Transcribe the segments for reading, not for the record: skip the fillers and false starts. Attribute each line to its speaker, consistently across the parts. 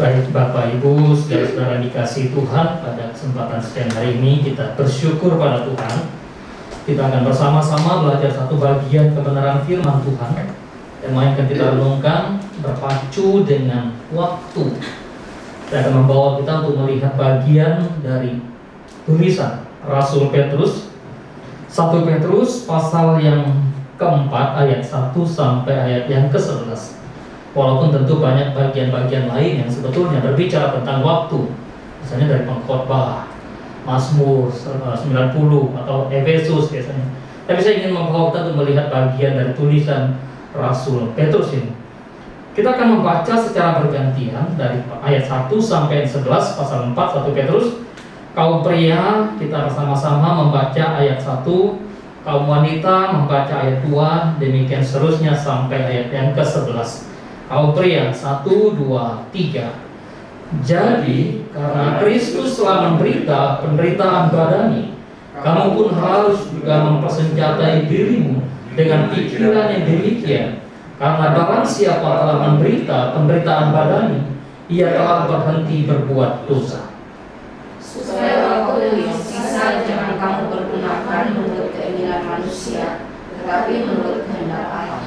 Speaker 1: Baik Bapak Ibu, saudara-saudara dikasih Tuhan, pada kesempatan siang hari ini kita bersyukur pada Tuhan. Kita akan bersama-sama belajar satu bagian kebenaran firman Tuhan. Tema yang akan kita renungkan berpacu dengan waktu. Saya akan membawa kita untuk melihat bagian dari tulisan Rasul Petrus, 1 Petrus pasal yang keempat ayat 1 sampai ayat yang ke-11. Walaupun tentu banyak bagian-bagian lain yang sebetulnya berbicara tentang waktu, misalnya dari pengkhotbah, Mazmur 90 atau Efesus biasanya. Tapi saya ingin membawa kita untuk melihat bagian dari tulisan Rasul Petrus ini. Kita akan membaca secara bergantian dari ayat 1 sampai 11 pasal 4 1 Petrus. Kaum pria kita bersama-sama membaca ayat 1, kaum wanita membaca ayat 2, demikian seterusnya sampai ayat yang ke-11. Kaum pria 1, 2, 3. Jadi karena Kristus telah menderita penderitaan badani, kamu pun harus juga mempersenjatai dirimu dengan pikiran yang demikian. Karena barang siapa telah menderita penderitaan badani, ia telah berhenti berbuat dosa.
Speaker 2: Supaya waktu yang sisa jangan kamu pergunakan menurut keinginan manusia, tetapi menurut kehendak Allah.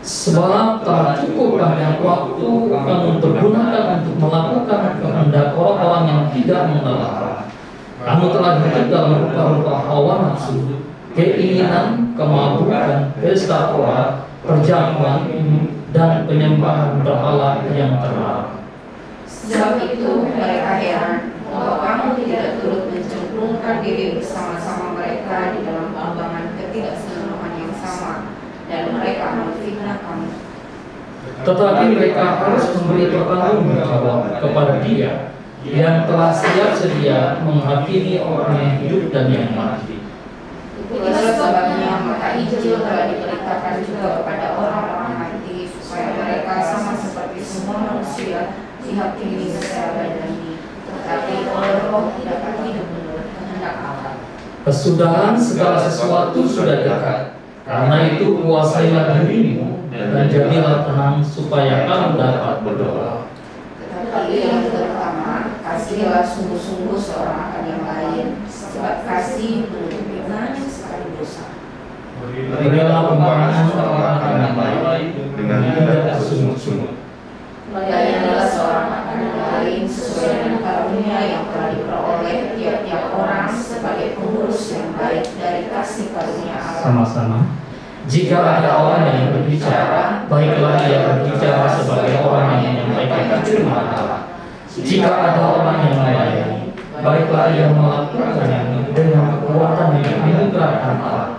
Speaker 1: Sebab telah cukup banyak waktu kamu pergunakan untuk melakukan kehendak orang-orang yang tidak mengenal Allah. Kamu telah hidup dalam rupa-rupa hawa nafsu, keinginan, kemabukan, pesta pora, perjamuan, dan penyembahan berhala yang terlarang.
Speaker 2: Sebab itu mereka heran bahwa kamu tidak turut mencemplungkan diri bersama-sama mereka di dalam gambaran ketidaksenonohan yang sama, dan mereka memfitnah kamu.
Speaker 1: Tetapi mereka harus memberi pertanggungjawab kepada Dia yang telah siap sedia menghakimi orang yang hidup dan yang mati.
Speaker 2: Itulah sebabnya maka Injil telah diberitakan juga kepada orang-orang mati, supaya mereka sama seperti semua manusia dihakimi secara badani, tetapi oleh Roh dapat hidup menurut kehendak Allah.
Speaker 1: Kesudahan segala sesuatu sudah dekat. Karena itu kuasailah dirimu dan jadilah tenang supaya kamu dapat berdoa.
Speaker 2: Tetapi yang terutama, kasihilah sungguh-sungguh seorang akan yang lain, sebab kasih menutupi banyak sekali dosa.
Speaker 1: Berilah pembahasan orang yang lain dengan tidak bersungut-sungut.
Speaker 2: Layanilah seorang akan yang lain sesuai dengan karunia yang telah diperoleh tiap-tiap orang sebagai pengurus yang baik dari kasih karunia Allah.
Speaker 1: Sama-sama. Jika ada orang yang berbicara, baiklah ia berbicara sebagai orang yang menyampaikan firman Allah. Jika ada orang yang melayani, baiklah ia melakukannya dengan kekuatan yang dianugerahkan Allah,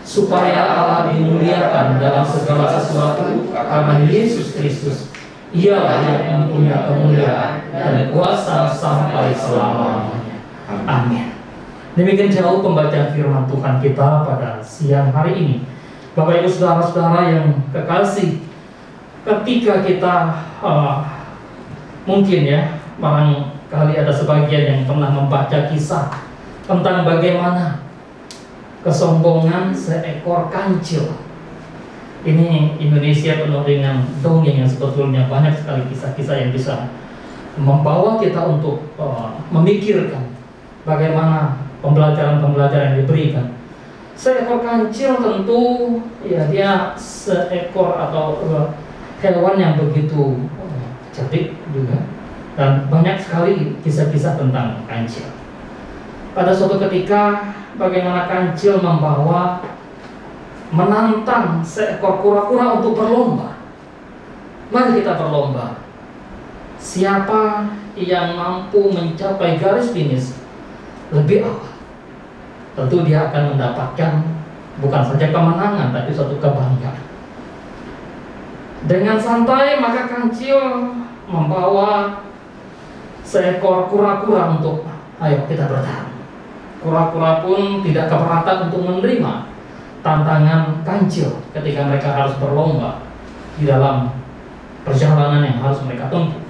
Speaker 1: supaya Allah dimuliakan dalam segala sesuatu karena Yesus Kristus. Ialah yang mempunyai kemuliaan dan kuasa sampai selamanya. Amin. Demikian jauh pembacaan firman Tuhan kita pada siang hari ini. Bapak Ibu saudara-saudara yang kekasih, ketika kita mungkin ya barangkali ada sebagian yang pernah membaca kisah tentang bagaimana kesombongan seekor kancil. Ini Indonesia penuh dengan dongeng yang sebetulnya banyak sekali kisah-kisah yang bisa membawa kita untuk memikirkan bagaimana pembelajaran-pembelajaran yang diberikan. Seekor kancil tentu ya dia seekor atau hewan yang begitu cerdik juga, dan banyak sekali kisah-kisah tentang kancil. Pada suatu ketika bagaimana kancil menantang seekor kura-kura untuk berlomba. Mari kita berlomba. Siapa yang mampu mencapai garis finish lebih awal, tentu dia akan mendapatkan bukan saja kemenangan, tapi suatu kebanggaan. Dengan santai maka kancil membawa seekor kura-kura untuk ayo kita bertarung. Kura-kura pun tidak keberatan untuk menerima tantangan kancil ketika mereka harus berlomba di dalam perjalanan yang harus mereka tempuh.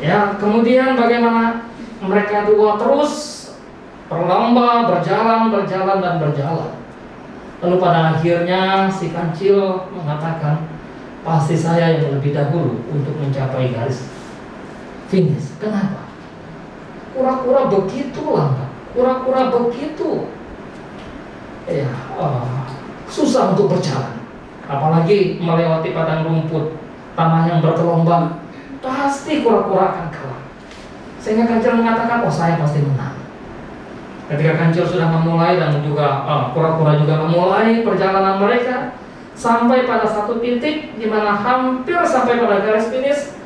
Speaker 1: Ya, kemudian bagaimana mereka dua terus berlomba, berjalan. Lalu pada akhirnya si kancil mengatakan, pasti saya yang lebih dahulu untuk mencapai garis finish. Kenapa? Kura-kura begitu lambat, kura-kura begitu susah untuk berjalan. Apalagi melewati padang rumput, tanah yang bergelombang, pasti kura-kura akan kalah. Sehingga Kancil mengatakan, oh saya pasti menang. Ketika Kancil sudah memulai dan juga kura-kura juga memulai perjalanan mereka, sampai pada satu titik di mana hampir sampai pada garis finish,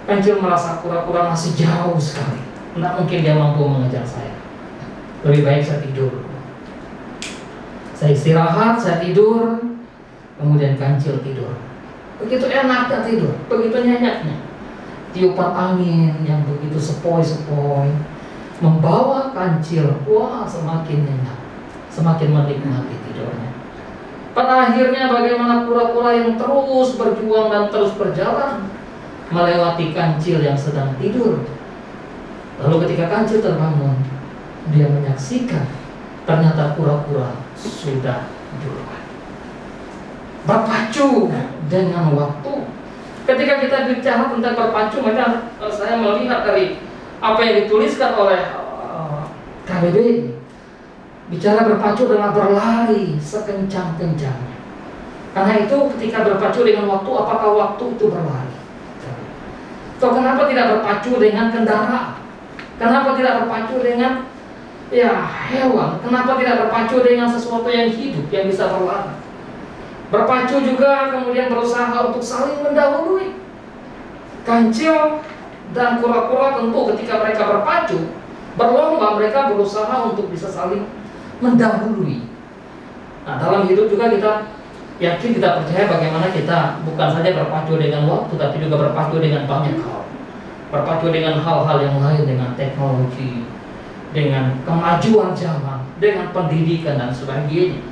Speaker 1: Kancil merasa kura-kura masih jauh sekali. Tidak mungkin dia mampu mengejar saya. Lebih baik saya tidur. Saya istirahat, saya tidur. Kemudian Kancil tidur. Begitu enaknya tidur, begitu nyenyaknya. Tiupan angin yang begitu sepoi-sepoi membawa Kancil, wah semakin nyenyak, semakin menikmati tidurnya. Pada akhirnya bagaimana kura-kura yang terus berjuang dan terus berjalan melewati Kancil yang sedang tidur. Lalu ketika Kancil terbangun, dia menyaksikan ternyata kura-kura sudah duluan. Berpacu dengan waktu. Ketika kita bicara tentang berpacu, maka saya melihat dari apa yang dituliskan oleh KBB. Bicara berpacu adalah berlari sekencang-kencangnya. Karena itu ketika berpacu dengan waktu, apakah waktu itu berlari? So, kenapa tidak berpacu dengan kendaraan? Kenapa tidak berpacu dengan hewan? Kenapa tidak berpacu dengan sesuatu yang hidup yang bisa berlari? Berpacu juga kemudian berusaha untuk saling mendahului. Kancil dan kura-kura tentu ketika mereka berpacu, berlomba, mereka berusaha untuk bisa saling mendahului. Nah, dalam hidup juga kita yakin, kita percaya bagaimana kita bukan saja berpacu dengan waktu, tapi juga berpacu dengan banyak hal. Berpacu dengan hal-hal yang lain, dengan teknologi, dengan kemajuan zaman, dengan pendidikan dan sebagainya.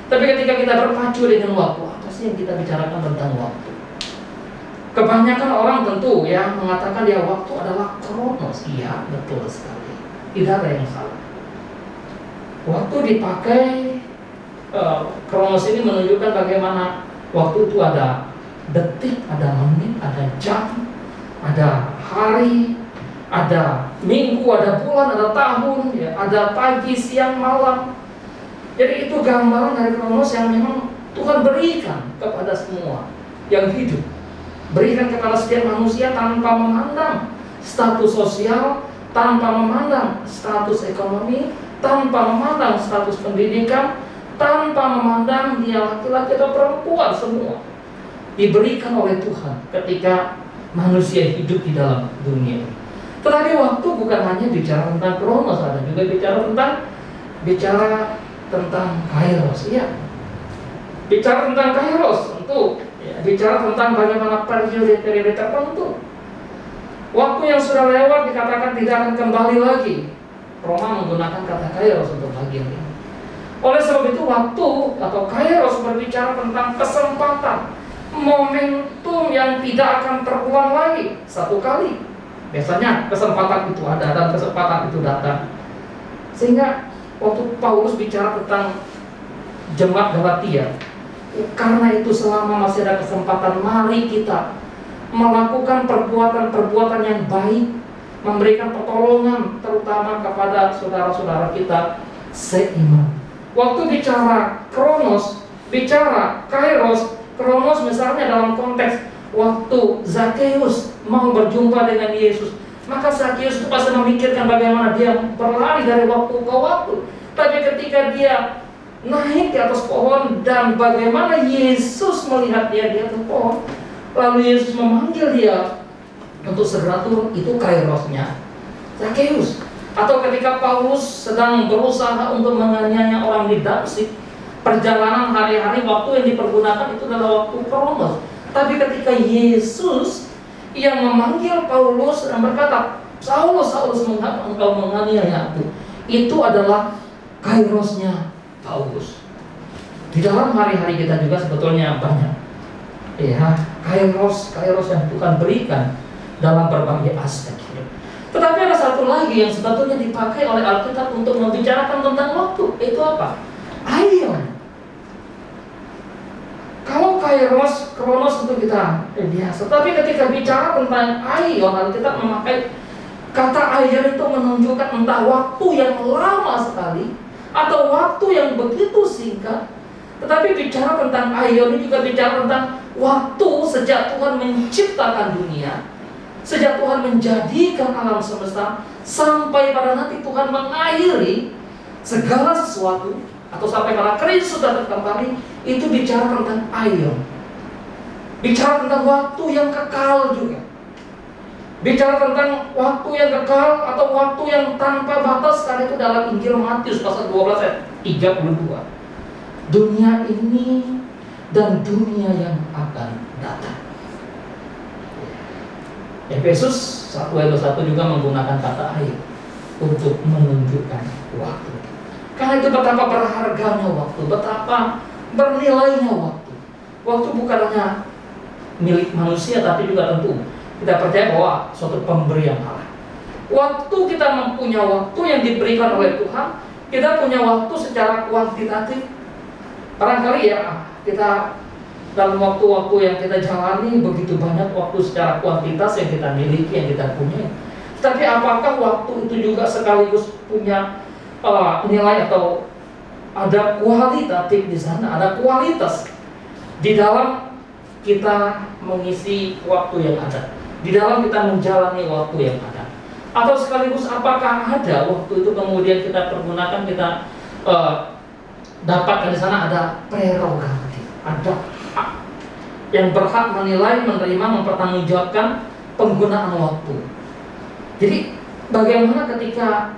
Speaker 1: Tapi ketika kita berpacu dengan waktu, apa sih yang kita bicarakan tentang waktu? Kebanyakan orang tentu mengatakan waktu adalah kronos. Iya, betul sekali. Tidak ada yang salah. Waktu dipakai, kronos ini menunjukkan bagaimana waktu itu ada detik, ada menit, ada jam, ada hari, ada minggu, ada bulan, ada tahun, ada pagi, siang, malam. Jadi itu gambaran dari kronos yang memang Tuhan berikan kepada semua yang hidup. Berikan kepada setiap manusia tanpa memandang status sosial, tanpa memandang status ekonomi, tanpa memandang status pendidikan, tanpa memandang dia laki-laki atau perempuan, semua diberikan oleh Tuhan ketika manusia hidup di dalam dunia. Tetapi waktu bukan hanya bicara tentang kronos, ada juga bicara tentang kairos. Bicara tentang kairos tentu bicara tentang bagaimana periode tertentu. Waktu yang sudah lewat dikatakan tidak akan kembali lagi. Roma menggunakan kata kairos untuk bagian ini. Oleh sebab itu waktu atau kairos berbicara tentang kesempatan, momentum yang tidak akan terulang lagi satu kali. Biasanya kesempatan itu ada dan kesempatan itu datang. Sehingga waktu Paulus bicara tentang jemaat Galatia, karena itu selama masih ada kesempatan, mari kita melakukan perbuatan-perbuatan yang baik, memberikan pertolongan terutama kepada saudara-saudara kita seiman. Waktu bicara kronos, bicara kairos. Kronos misalnya dalam konteks waktu Zakheus mau berjumpa dengan Yesus, maka Zakheus itu pasti memikirkan bagaimana dia berlari dari waktu ke waktu. Tapi ketika dia naik ke atas pohon dan bagaimana Yesus melihat dia di atas pohon, lalu Yesus memanggil dia untuk segera turun, itu kairosnya Zakheus. Atau ketika Paulus sedang berusaha untuk menganiaya orang di Damsyik, perjalanan hari-hari, waktu yang dipergunakan itu adalah waktu kronos. Tapi ketika Yesus yang memanggil Paulus dan berkata, Saulus, Saulus, mengapa engkau menganiaya aku? Itu adalah kairosnya Paulus. Di dalam hari-hari kita juga sebetulnya banyak kairos yang Tuhan berikan dalam berbagai aspek hidup. Tetapi ada satu lagi yang sebetulnya dipakai oleh Alkitab untuk membicarakan tentang waktu. Itu apa? Aion. Kalau Kairos, Kronos untuk kita biasa. Tapi ketika bicara tentang aion, kita memakai kata aion itu menunjukkan entah waktu yang lama sekali atau waktu yang begitu singkat. Tetapi bicara tentang aion ini juga bicara tentang waktu sejak Tuhan menciptakan dunia, sejak Tuhan menjadikan alam semesta, sampai pada nanti Tuhan mengakhiri segala sesuatu, atau sampai pada Kristus datang kembali. Itu bicara tentang aion, bicara tentang waktu yang kekal juga, bicara tentang waktu yang kekal atau waktu yang tanpa batas. Karena itu dalam Injil Matius pasal 12 ayat 32, dunia ini dan dunia yang akan datang. Efesus 1 ayat 1 juga menggunakan kata aion untuk menunjukkan waktu. Karena itu betapa berharganya waktu, betapa bernilainya waktu. Waktu bukan hanya milik manusia, tapi juga tentu kita percaya bahwa suatu pemberian Allah. Waktu kita mempunyai waktu yang diberikan oleh Tuhan, kita punya waktu secara kuantitatif. Barangkali ya, kita dalam waktu-waktu yang kita jalani begitu banyak waktu secara kuantitas yang kita miliki, yang kita punya. Tapi apakah waktu itu juga sekaligus punya nilai atau ada kualitatif di sana, ada kualitas di dalam kita mengisi waktu yang ada, di dalam kita menjalani waktu yang ada, atau sekaligus apakah ada waktu itu kemudian kita pergunakan, kita dapatkan di sana ada prerogatif, ada hak yang berhak menilai, menerima, mempertanggungjawabkan penggunaan waktu. Jadi bagaimana ketika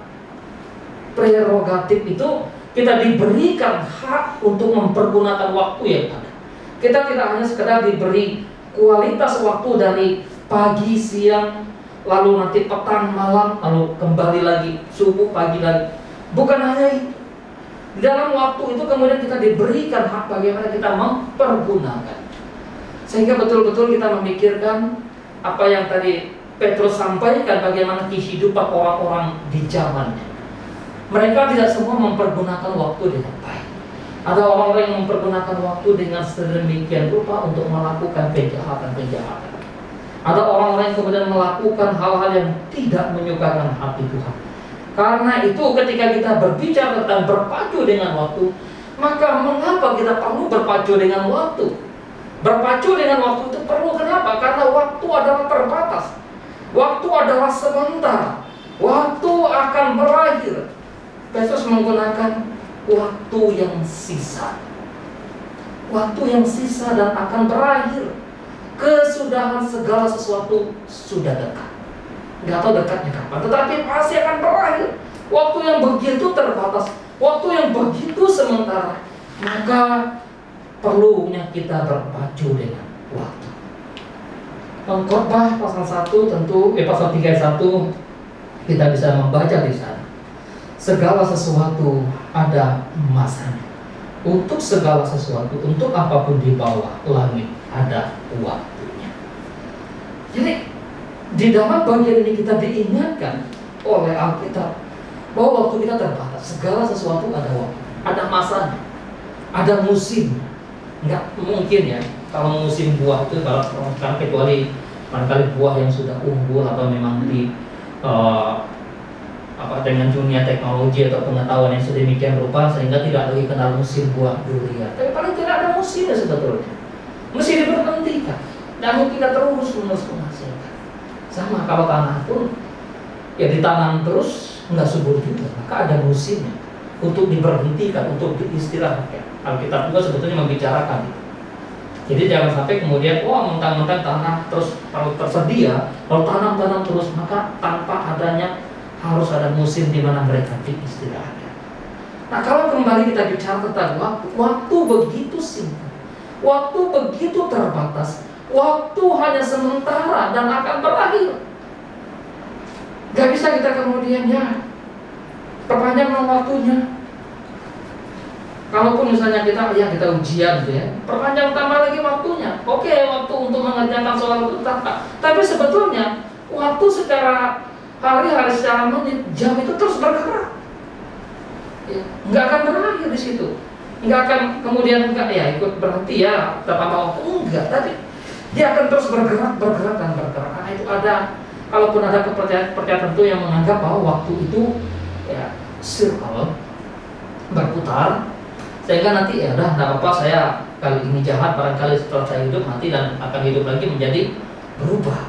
Speaker 1: prerogatif itu kita diberikan hak untuk mempergunakan waktu yang ada. Kita tidak hanya sekedar diberi kualitas waktu dari pagi, siang, lalu nanti petang, malam, lalu kembali lagi subuh, pagi lagi. Bukan hanya itu. Di dalam waktu itu kemudian kita diberikan hak bagaimana kita mempergunakan. Sehingga betul-betul kita memikirkan apa yang tadi Petrus sampaikan, bagaimana kehidupan orang-orang di zamannya. Mereka tidak semua mempergunakan waktu dengan baik. Ada orang-orang yang mempergunakan waktu dengan sedemikian rupa untuk melakukan kejahatan-kejahatan. Ada orang-orang yang kemudian melakukan hal-hal yang tidak menyukakan hati Tuhan. Karena itu ketika kita berbicara tentang berpacu dengan waktu, maka mengapa kita perlu berpacu dengan waktu? Berpacu dengan waktu itu perlu, kenapa? Karena waktu adalah terbatas. Waktu adalah sebentar. Waktu akan berakhir. Petrus menggunakan waktu yang sisa. Waktu yang sisa dan akan berakhir. Kesudahan segala sesuatu sudah dekat. Nggak tahu dekatnya kapan, tetapi pasti akan berakhir. Waktu yang begitu terbatas, waktu yang begitu sementara, maka perlunya kita berpacu dengan waktu. Khotbah pasal 1 tentu, pasal 3 ayat 1 kita bisa membaca di sana. Segala sesuatu ada masanya. Untuk segala sesuatu, untuk apapun di bawah langit ada waktunya. Jadi di dalam bagian ini kita diingatkan oleh Alkitab bahwa waktu kita terbatas. Segala sesuatu ada waktu, ada masanya, ada musim. Nggak mungkin ya kalau musim buah itu, kalau kan kecuali barangkali buah yang sudah unggul atau memang di dengan dunia teknologi atau pengetahuan yang sedemikian rupa sehingga tidak lagi kenal musim buah durian. Tapi paling tidak ada musimnya sebetulnya. Mesti diberhentikan dan tidak terus-menerus menghasilkan. Sama kalau tanah pun ya ditanam terus nggak subur juga, maka ada musimnya untuk diberhentikan, untuk diistirahatkan. Alkitab juga sebetulnya membicarakan itu. Jadi jangan sampai kemudian mentang-mentang tanah terus kalau tersedia, kalau tanam terus, maka tanpa adanya harus ada musim di mana mereka diistirahatkan. Nah, kalau kembali kita bicara tentang waktu begitu singkat, waktu begitu terbatas, waktu hanya sementara dan akan berakhir. Gak bisa kita kemudian perpanjang waktunya. Kalaupun misalnya kita ujian gitu ya, perpanjang tambah lagi waktunya. Oke, waktu untuk mengerjakan soal itu tambah. Tapi sebetulnya waktu secara hari-hari, secara menit, jam itu terus bergerak. Ya, nggak akan berakhir di situ. nggak akan kemudian nggak ya ikut berhenti ya tanpa waktu, enggak, tapi dia akan terus bergerak dan bergerak. Karena itu ada, kalaupun ada kepercayaan tertentu yang menganggap bahwa waktu itu ya circle, berputar, sehingga nanti ya udah nggak apa-apa, saya kali ini jahat, barangkali setelah saya hidup mati dan akan hidup lagi menjadi berubah.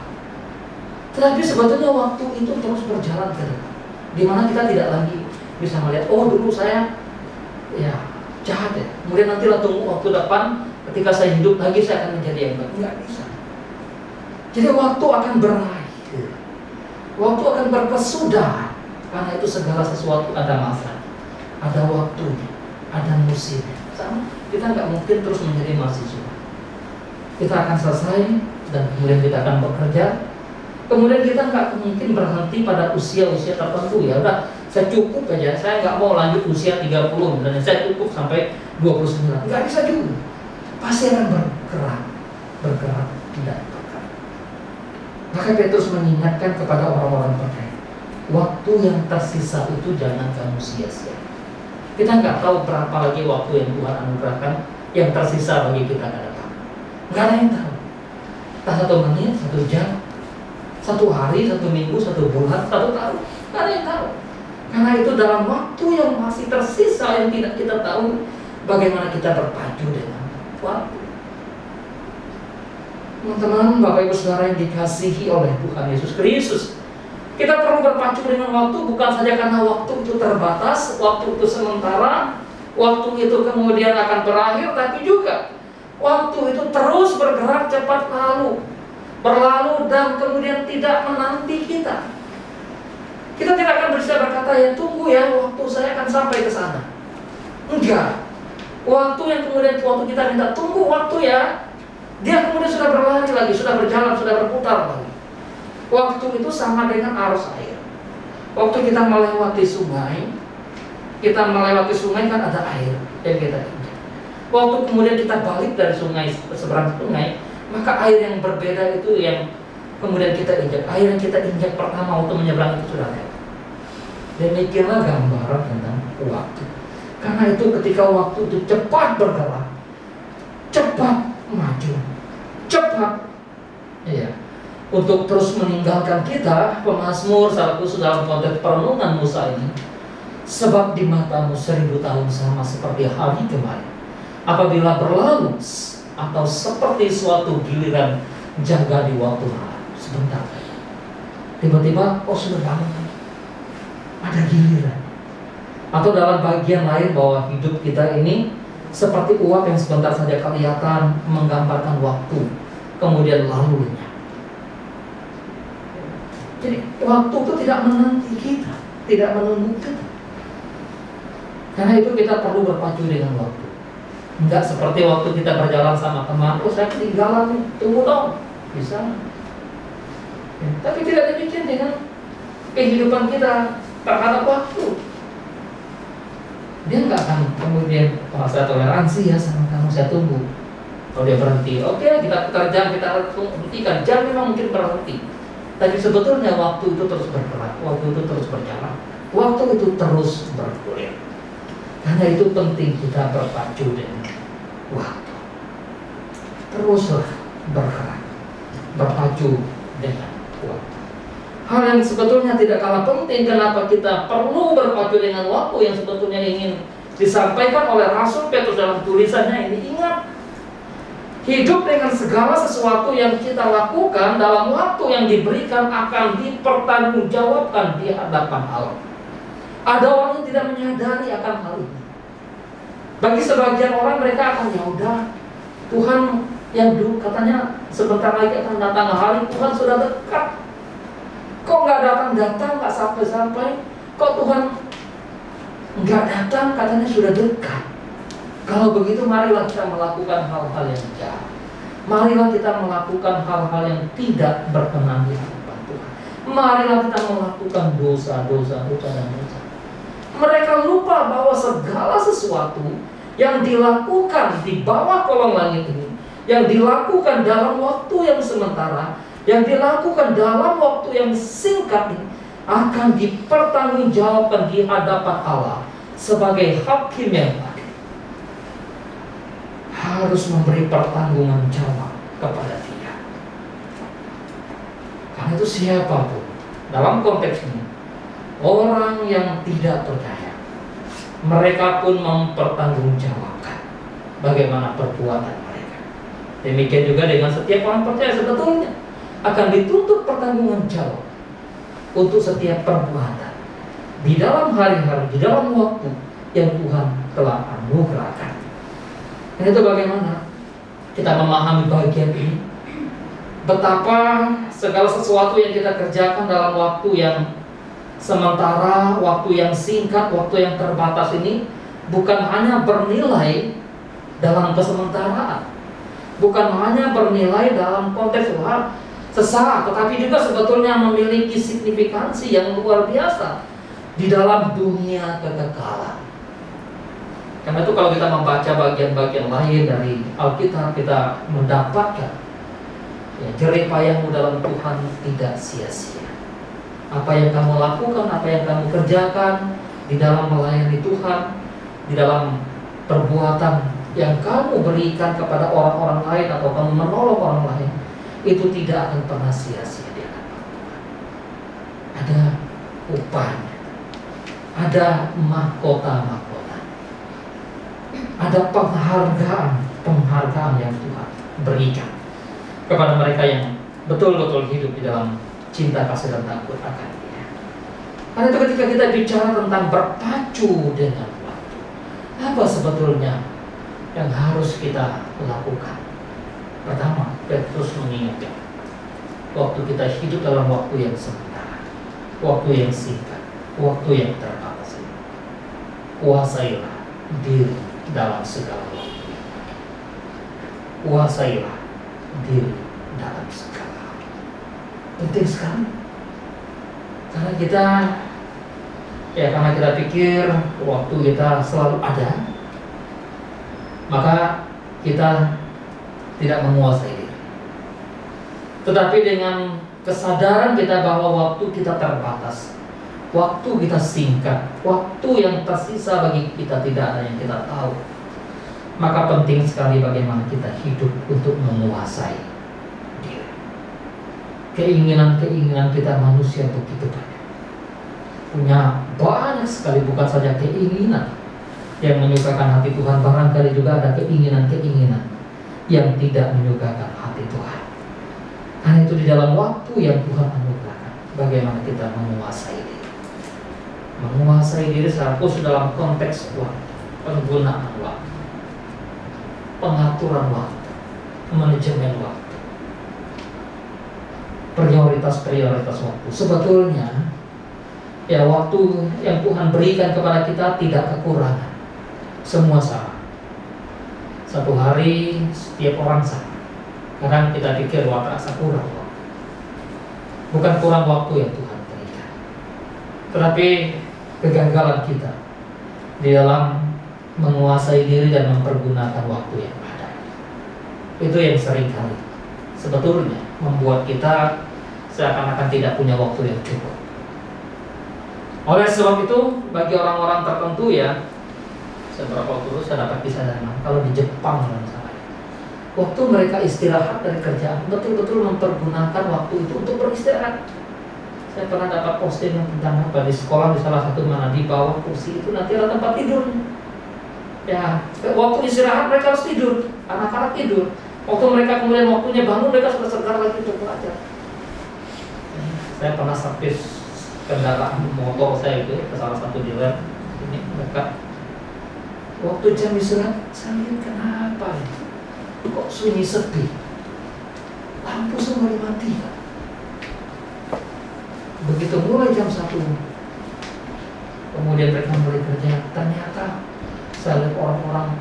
Speaker 1: Tetapi sebetulnya waktu itu terus berjalan ke depan, di mana kita tidak lagi bisa melihat, oh dulu saya ya jahat ya, kemudian nanti tunggu waktu depan ketika saya hidup lagi saya akan menjadi yang baik. Nggak bisa. Jadi waktu akan berakhir, waktu akan berkesudahan, karena itu segala sesuatu ada masa, ada waktu, ada musimnya. Sama, kita nggak mungkin terus menjadi mahasiswa. Kita akan selesai dan kemudian kita akan bekerja. Kemudian kita nggak mungkin berhenti pada usia-usia tertentu. Ya udah, saya cukup aja, saya nggak mau lanjut usia 30 dan saya cukup sampai 29. Nggak bisa juga. Pasti akan bergerak dan bergerak. Maka Petrus mengingatkan kepada orang-orang percaya, waktu yang tersisa itu jangan kamu sia-sia. Kita nggak tahu berapa lagi waktu yang Tuhan anugerahkan yang tersisa bagi kita ke depan. Nggak ada yang tahu. Entah 1 menit, 1 jam, 1 hari, 1 minggu, 1 bulan, 1 tahun, nggak ada yang tahu. Karena itu dalam waktu yang masih tersisa yang tidak kita tahu, bagaimana kita berpacu dengan waktu. Teman-teman, Bapak Ibu Saudara yang dikasihi oleh Tuhan Yesus Kristus, kita perlu berpacu dengan waktu bukan saja karena waktu itu terbatas, waktu itu sementara, waktu itu kemudian akan berakhir, tapi juga waktu itu terus bergerak cepat berlalu dan kemudian tidak menanti kita. Kita tidak akan bisa berkata, ya tunggu ya, waktu saya akan sampai ke sana. Enggak. Waktu yang kemudian waktu kita minta tunggu waktu ya, dia kemudian sudah berlari lagi, sudah berjalan, sudah berputar lagi. Waktu itu sama dengan arus air. Waktu kita melewati sungai kan ada air yang kita injak. Waktu kemudian kita balik dari sungai, seberang sungai, maka air yang berbeda itu yang kemudian kita injak. Air yang kita injak pertama waktu menyeberang itu sudah lewat. Demikianlah gambaran tentang waktu. Karena itu ketika waktu itu cepat bergerak, cepat maju, cepat untuk terus meninggalkan kita, pemazmur salah khusus dalam konteks perenungan Musa ini, sebab di matamu 1000 tahun sama seperti hari kemarin, apabila berlalu atau seperti suatu giliran jaga di waktu malam. Sebentar saja, tiba-tiba sudah bangun, ada giliran. Atau dalam bagian lain bahwa hidup kita ini seperti uap yang sebentar saja kelihatan, menggambarkan waktu, kemudian lalu lenyap. Jadi waktu itu tidak menanti kita, tidak menunggu kita. Karena itu kita perlu berpacu dengan waktu. Enggak seperti waktu kita berjalan sama teman, saya ketinggalan nih, tunggu dong, bisa. Tapi tidak demikian dengan kehidupan kita terhadap waktu. Dia nggak akan kemudian saya toleransi ya sama kamu, saya tunggu. Kalau dia berhenti, oke, kita putar jam, kita hentikan. Jam memang mungkin berhenti, tapi sebetulnya waktu itu terus bergerak, waktu itu terus berjalan, waktu itu terus bergulir. Karena itu penting kita berpacu dengan waktu. Teruslah bergerak, berpacu dengan waktu. Hal yang sebetulnya tidak kalah penting, kenapa kita perlu berpacu dengan waktu yang sebetulnya ingin disampaikan oleh Rasul Petrus dalam tulisannya ini. Ingat, hidup dengan segala sesuatu yang kita lakukan dalam waktu yang diberikan akan dipertanggungjawabkan di hadapan Allah. Ada orang yang tidak menyadari akan hal ini. Bagi sebagian orang, mereka akan ya udah, Tuhan yang dulu katanya sebentar lagi akan datang hari, Tuhan sudah dekat. Kok nggak datang-datang, nggak sampai-sampai? Kok Tuhan nggak datang, katanya sudah dekat. Kalau begitu, marilah kita melakukan hal-hal yang jahat. Marilah kita melakukan hal-hal yang tidak berkenan di hadapan Tuhan. Marilah kita melakukan dosa-dosa dan dosa. Mereka lupa bahwa segala sesuatu yang dilakukan di bawah kolong langit ini, yang dilakukan dalam waktu yang sementara, yang dilakukan dalam waktu yang singkat ini, akan dipertanggungjawabkan di hadapan Allah sebagai hakim yang adil. harus memberi pertanggungan jawab kepada Dia. Karena itu siapapun dalam konteks ini, orang yang tidak percaya, mereka pun mempertanggungjawabkan bagaimana perbuatan mereka. Demikian juga dengan setiap orang percaya sebetulnya akan dituntut pertanggungan jawab untuk setiap perbuatan di dalam hari-hari, di dalam waktu yang Tuhan telah anugerahkan. Dan itu bagaimana kita memahami bagian ini, betapa segala sesuatu yang kita kerjakan dalam waktu yang sementara, waktu yang singkat, waktu yang terbatas ini bukan hanya bernilai dalam kesementaraan, bukan hanya bernilai dalam konteks sesaat, tetapi juga sebetulnya memiliki signifikansi yang luar biasa di dalam dunia kekekalan. Karena itu kalau kita membaca bagian-bagian lain dari Alkitab, kita mendapatkan jerih payahmu dalam Tuhan tidak sia-sia. Apa yang kamu lakukan, apa yang kamu kerjakan di dalam melayani Tuhan, di dalam perbuatan yang kamu berikan kepada orang-orang lain atau kamu menolong orang lain, itu tidak akan pernah sia-sia di hadapan Tuhan. Ada upahnya, ada mahkota-mahkota, ada penghargaan yang Tuhan berikan kepada mereka yang betul-betul hidup di dalam cinta, kasih, dan takut akan Dia. Karena itu ketika kita bicara tentang berpacu dengan waktu, apa sebetulnya yang harus kita lakukan? Pertama, Petrus mengingatkan, waktu kita hidup dalam waktu yang sementara, waktu yang singkat, waktu yang terbatas. Kuasailah diri dalam segala waktu. Kuasailah diri dalam segala hal. Penting sekali. Karena kita pikir waktu kita selalu ada, maka kita tidak menguasai diri. Tetapi dengan kesadaran kita bahwa waktu kita terbatas, waktu kita singkat, waktu yang tersisa bagi kita tidak ada yang kita tahu, maka penting sekali bagaimana kita hidup untuk menguasai diri. Keinginan-keinginan kita manusia begitu banyak, punya banyak sekali, bukan saja keinginan yang menyukakan hati Tuhan, barangkali juga ada keinginan-keinginan yang tidak menyukakan hati Tuhan. Karena itu di dalam waktu yang Tuhan anugerahkan, bagaimana kita menguasai diri. Menguasai diri secara khusus dalam konteks waktu, penggunaan waktu, pengaturan waktu, manajemen waktu, prioritas waktu. Sebetulnya waktu yang Tuhan berikan kepada kita tidak kekurangan, semua sama. Satu hari setiap orang sama. Kadang kita pikir terasa kurang waktu. Bukan kurang waktu yang Tuhan berikan, tetapi kegagalan kita di dalam menguasai diri dan mempergunakan waktu yang ada. Itu yang seringkali sebetulnya membuat kita seakan-akan tidak punya waktu yang cukup. Oleh sebab itu, bagi orang-orang tertentu beberapa waktu dulu saya dapat kisah dari kalau di Jepang misalnya, waktu mereka istirahat dari kerjaan, betul-betul mempergunakan waktu itu untuk beristirahat. Saya pernah dapat posting tentang di sekolah, di salah satu mana, di bawah kursi itu nanti ada tempat tidurnya. Waktu istirahat mereka harus tidur, anak-anak tidur. Waktu mereka kemudian waktunya bangun, mereka sudah segar lagi untuk belajar. Saya pernah servis kendaraan motor saya itu ke salah satu dealer ini, mereka waktu jam istirahat, saya lihat kenapa kok sunyi sepi, lampu semua dimatikan. Begitu mulai jam 1, kemudian mereka mulai kerja, ternyata saya lihat orang-orang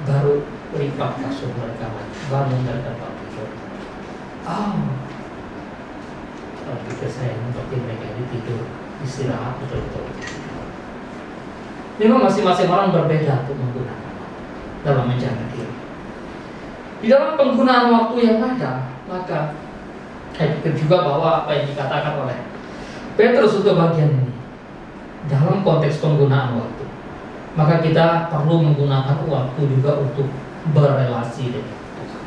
Speaker 1: baru lipat kasur mereka bangun dari tempat tidur. Kalau pikir saya seperti mereka ini tidur, istirahat betul-betul. Memang masing-masing orang berbeda untuk menggunakan dalam menjaga diri. Di dalam penggunaan waktu yang ada, maka saya pikir juga bahwa apa yang dikatakan oleh Petrus untuk bagian ini dalam konteks penggunaan waktu, maka kita perlu menggunakan waktu juga untuk berelasi dengan Tuhan.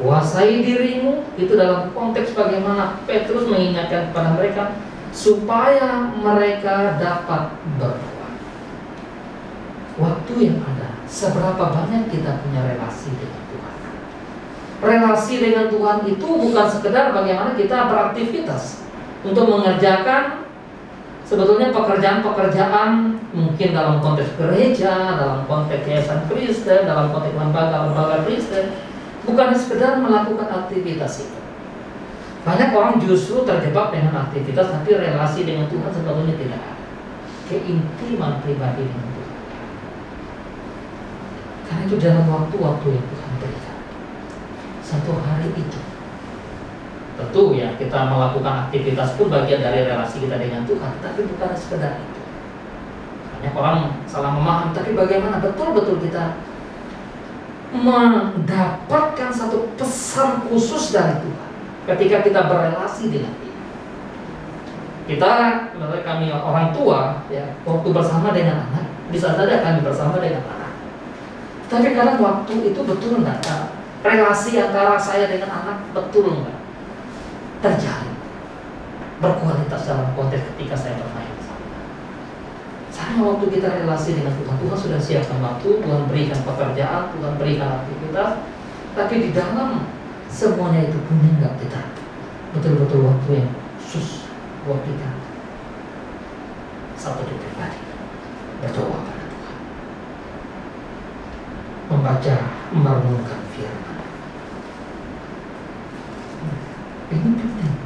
Speaker 1: Kuasai dirimu, itu dalam konteks bagaimana Petrus mengingatkan kepada mereka supaya mereka dapat berdoa. Waktu yang ada, seberapa banyak kita punya relasi dengan Tuhan. Relasi dengan Tuhan itu bukan sekedar bagaimana kita beraktivitas untuk mengerjakan sebetulnya pekerjaan-pekerjaan mungkin dalam konteks gereja, dalam konteks yayasan Kristen, dalam konteks lembaga-lembaga Kristen, bukan sekedar melakukan aktivitas itu. Banyak orang justru terjebak dengan aktivitas, tapi relasi dengan Tuhan sebetulnya tidak ada. Keintiman pribadi dengan Tuhan. Karena itu dalam waktu-waktu yang Tuhan berikan, satu hari itu, tentu ya kita melakukan aktivitas pun bagian dari relasi kita dengan Tuhan, tapi bukan sekedar itu. Banyak orang salah memaham, tapi bagaimana betul-betul kita mendapatkan satu pesan khusus dari Tuhan ketika kita berelasi dengan Dia. Kita, misalnya kami orang tua, ya, waktu bersama dengan anak, bisa saja kami bersama dengan anak. Tapi kadang waktu itu betul enggak? Relasi antara saya dengan anak betul enggak terjalin, berkualitas dalam konteks ketika saya bermain bersama. Saya waktu kita relasi dengan Tuhan, Tuhan sudah siapkan waktu, Tuhan berikan pekerjaan, Tuhan berikan aktivitas, tapi di dalam semuanya itu punya enggak kita betul-betul waktu yang khusus buat kita satu di pribadi berdoa pada Tuhan, membaca, merenungkan firman. Ini penting.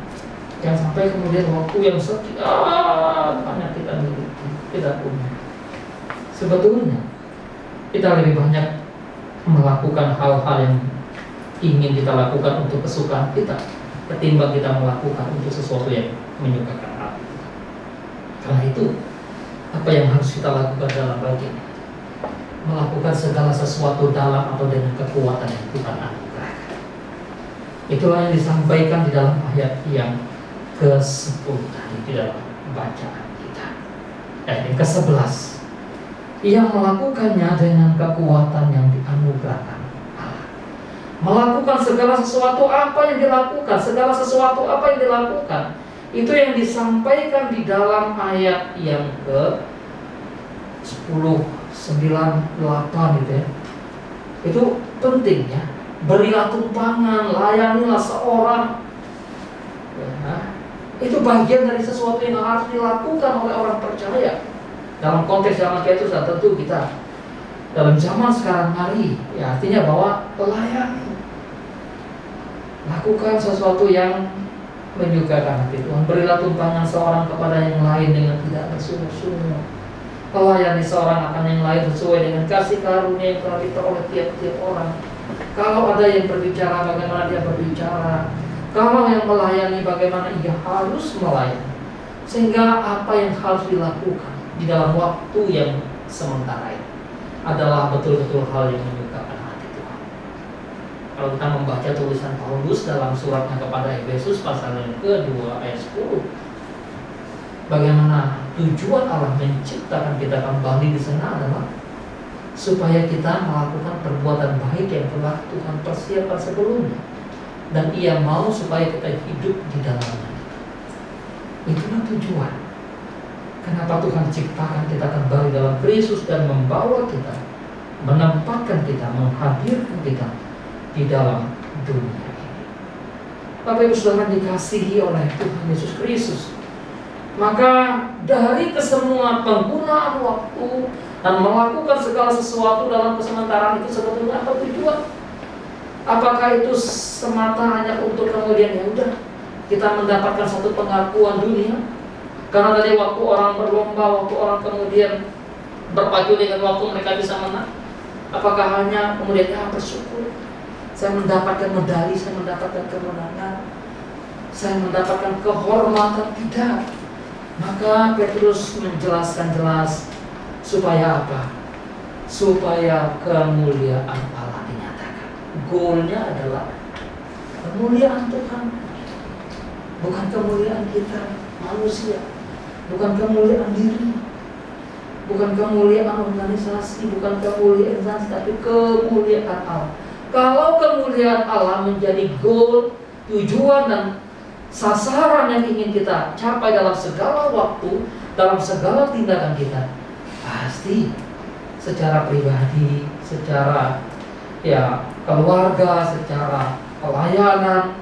Speaker 1: Jangan sampai kemudian waktu yang sekian banyak kita miliki tidak punya. Sebetulnya kita lebih banyak melakukan hal-hal yang ingin kita lakukan untuk kesukaan kita ketimbang kita melakukan untuk sesuatu yang menyukakan hati. Karena itu apa yang harus kita lakukan dalam bagian ini? Melakukan segala sesuatu dalam atau dengan kekuatan yang Tuhan anugerahkan. Itulah yang disampaikan di dalam ayat yang ke-10 tadi di dalam bacaan kita. Ayat yang ke-11, yang melakukannya dengan kekuatan yang dianugerahkan. Melakukan segala sesuatu apa yang dilakukan, segala sesuatu apa yang dilakukan, itu yang disampaikan di dalam ayat yang ke-10, 9, 8 gitu ya. Itu penting ya. Berilah tumpangan, layanilah seorang ya. Itu bagian dari sesuatu yang harus dilakukan oleh orang percaya. Dalam konteks zaman itu tentu kita dalam zaman sekarang hari, ya artinya bahwa layani, lakukan sesuatu yang menyukakan hati Tuhan. Berilah tumpangan seorang kepada yang lain dengan tidak bersungguh-sungguh. Melayani seorang akan yang lain sesuai dengan kasih karunia yang telah diperoleh tiap-tiap orang. Kalau ada yang berbicara, bagaimana dia berbicara. Kalau yang melayani, bagaimana ia harus melayani. Sehingga apa yang harus dilakukan di dalam waktu yang sementara ini adalah betul-betul hal yang menyukakan hati Tuhan. Kalau kita membaca tulisan Paulus dalam suratnya kepada Efesus pasal yang ke-2 ayat 10, bagaimana tujuan Allah menciptakan kita kembali di sana adalah supaya kita melakukan perbuatan baik yang telah Tuhan persiapkan sebelumnya, dan Ia mau supaya kita hidup di dalamnya. Itulah tujuan. Kenapa Tuhan ciptakan kita kembali dalam Kristus dan membawa kita, menempatkan kita, menghadirkan kita di dalam dunia ini. Bapak Ibu Saudara dikasihi oleh Tuhan Yesus Kristus, maka dari kesemua penggunaan waktu dan melakukan segala sesuatu dalam kesementaraan itu sebetulnya apa tujuan? Apakah itu semata hanya untuk kemudian ya udah kita mendapatkan satu pengakuan dunia? Karena tadi waktu orang berlomba, waktu orang kemudian berpacu dengan waktu mereka bisa menang. Apakah hanya kemudian ya bersyukur, saya mendapatkan medali, saya mendapatkan kemenangan, saya mendapatkan kehormatan? Tidak. Maka Petrus menjelaskan jelas supaya apa? Supaya kemuliaan Allah dinyatakan. Goalnya adalah kemuliaan Tuhan, bukan kemuliaan kita manusia, bukan kemuliaan diri. Bukan kemuliaan organisasi, bukan kemuliaan instansi, tapi kemuliaan Allah. Kalau kemuliaan Allah menjadi goal, tujuan dan sasaran yang ingin kita capai dalam segala waktu, dalam segala tindakan kita, pasti secara pribadi, secara keluarga, secara pelayanan,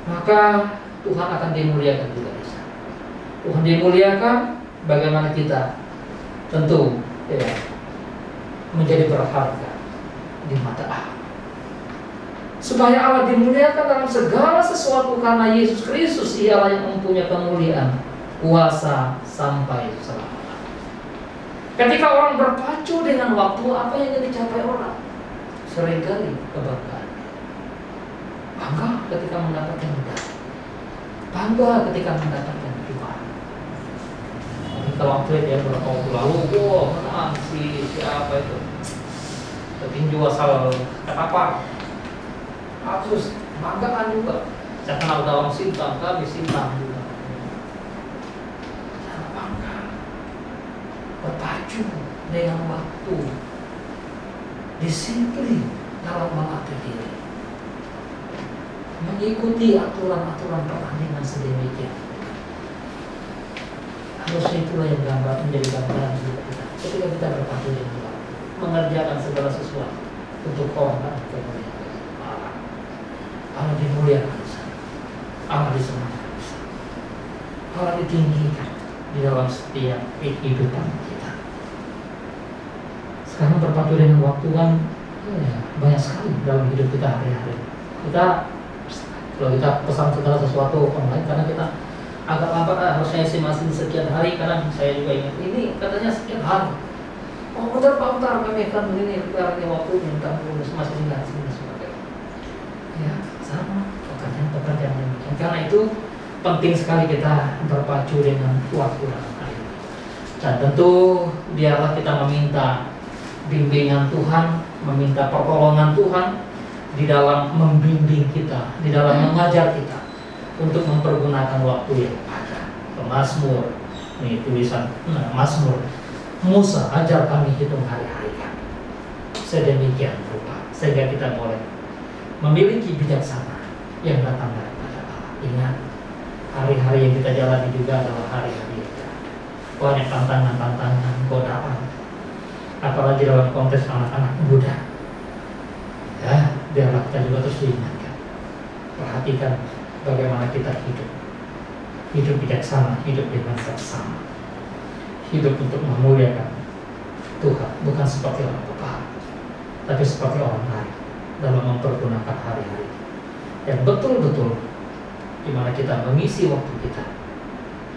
Speaker 1: maka Tuhan akan dimuliakan juga di sana. Tuhan dimuliakan, bagaimana kita tentu menjadi berharga di mata Allah. Supaya Allah dimuliakan dalam segala sesuatu karena Yesus Kristus ialah yang mempunyai kemuliaan, kuasa sampai selama-lamanya. Ketika orang berpacu dengan waktu, apa yang dicapai orang? Seringkali kebanggaan. Bangga ketika mendapatkan medali, bangga ketika mendapatkan juara. Kalau atlet ya bertahun lalu, menang siapa itu, petinju asal Ketapang, harus banggaan juga. Saya kenal dalam Sintang, kami Sintang juga. Saya bangga, berpacu dengan waktu, disiplin dalam melatih diri, mengikuti aturan-aturan pertandingan sedemikian. Harusnya itulah yang menjadi gambaran hidup kita. Ketika kita berpacu dengan waktu, mengerjakan segala sesuatu untuk orang kemuliaan Allah. Allah dimuliakan di sana, Allah disemangatkan di sana, Allah ditinggikan di dalam setiap kehidupan kita. Sekarang berpacu dengan waktu kan banyak sekali dalam hidup kita hari-hari. Kalau kita pesan segala sesuatu online, karena kita agak lambat, harusnya estimasi sekian hari, karena saya juga ingat ini katanya sekian hari. Oh bentar Pak, kami akan begini, berarti waktunya masih singkat sebagainya. Ya sama pekerjaan demikian. Karena itu penting sekali kita berpacu dengan waktu dalam hari ini. Dan tentu biarlah kita meminta bimbingan Tuhan, meminta pertolongan Tuhan di dalam membimbing kita, di dalam mengajar kita untuk mempergunakan waktu yang ada. Mazmur, ini tulisan Mazmur, Musa ajar kami hitung hari-hari kami sedemikian rupa, sehingga kita boleh memiliki bijaksana yang datang daripada Allah. Ingat, hari-hari yang kita jalani juga adalah hari-hari yang banyak tantangan-tantangan, godaan, apalagi dalam konteks anak-anak muda. Ya, biarlah kita juga terus diingatkan, perhatikan bagaimana kita hidup bijaksana, hidup dengan seksama, hidup untuk memuliakan Tuhan, bukan seperti orang pepahat, tapi seperti orang lain dalam mempergunakan hari-hari yang betul-betul di mana kita mengisi waktu kita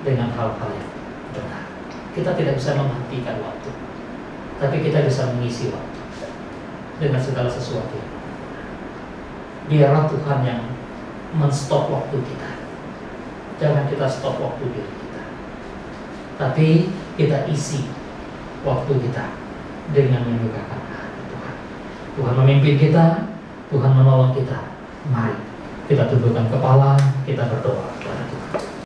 Speaker 1: dengan hal-hal yang benar. Kita tidak bisa menghentikan waktu, tapi kita bisa mengisi waktu dengan segala sesuatu. Biarlah Tuhan yang men-stop waktu kita. Jangan kita stop waktu diri kita, tapi kita isi waktu kita dengan menyukakan hati Tuhan. Tuhan memimpin kita, Tuhan menolong kita. Mari kita tundukkan kepala, kita berdoa.